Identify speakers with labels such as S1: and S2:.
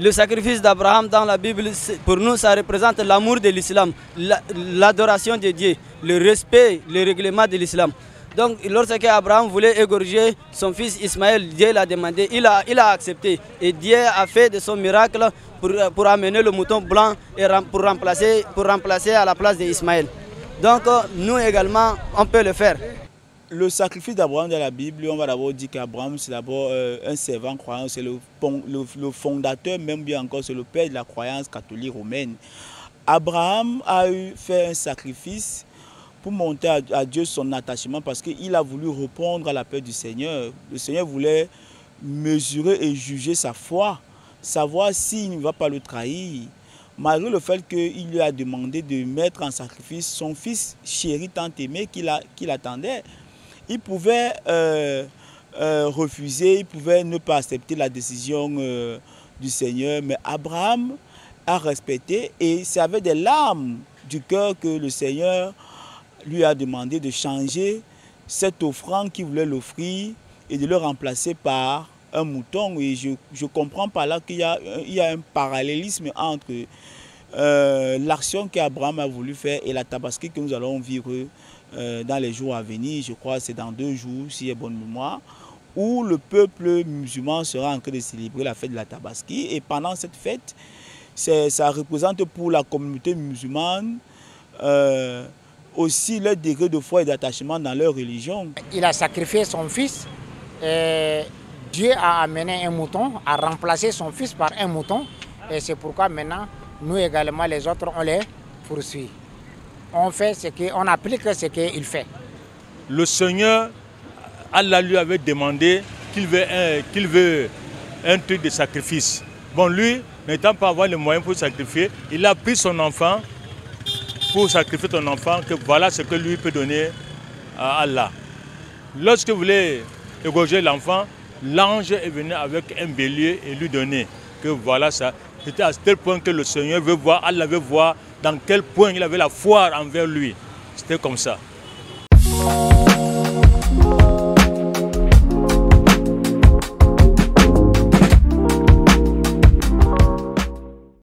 S1: Le sacrifice d'Abraham dans la Bible, pour nous, ça représente l'amour de l'islam, l'adoration de Dieu, le respect, le règlement de l'islam. Donc, lorsque Abraham voulait égorger son fils Ismaël, Dieu l'a demandé, il a accepté. Et Dieu a fait de son miracle pour amener le mouton blanc et pour remplacer à la place d'Ismaël. Donc, nous également, on peut le faire.
S2: Le sacrifice d'Abraham dans la Bible, on va d'abord dire qu'Abraham, c'est d'abord un servant croyant, c'est le fondateur, même bien encore, c'est le père de la croyance catholique romaine. Abraham a fait un sacrifice pour montrer à Dieu son attachement parce qu'il a voulu répondre à l'appel du Seigneur. Le Seigneur voulait mesurer et juger sa foi, savoir s'il ne va pas le trahir. Malgré le fait qu'il lui a demandé de mettre en sacrifice son fils chéri, tant aimé, qu'il attendait. Il pouvait refuser, il pouvait ne pas accepter la décision du Seigneur, mais Abraham a respecté et c'est avec des larmes du cœur que le Seigneur lui a demandé de changer cette offrande qu'il voulait l'offrir et de le remplacer par un mouton. Et je comprends par là qu'il y a un parallélisme entre l'action qu'Abraham a voulu faire et la tabaski que nous allons vivre dans les jours à venir. Je crois que c'est dans 2 jours, si j'ai bonne mémoire, où le peuple musulman sera en train de célébrer la fête de la tabaski. Et pendant cette fête, ça représente pour la communauté musulmane aussi leur degré de foi et d'attachement dans leur religion.
S3: Il a sacrifié son fils. Dieu a amené un mouton, a remplacé son fils par un mouton. Et c'est pourquoi maintenant, nous également, les autres, on les poursuit. On applique ce qu'il fait.
S4: Le Seigneur, Allah lui avait demandé qu'il veut un truc de sacrifice. Bon, lui, n'étant pas avoir les moyens pour sacrifier, il a pris son enfant pour sacrifier ton enfant, que voilà ce que lui peut donner à Allah. Lorsque vous voulez égorger l'enfant, l'ange est venu avec un bélier et lui donner que voilà ça. C'était à tel point que le Seigneur veut voir, Allah veut voir dans quel point il avait la foi envers lui. C'était comme ça.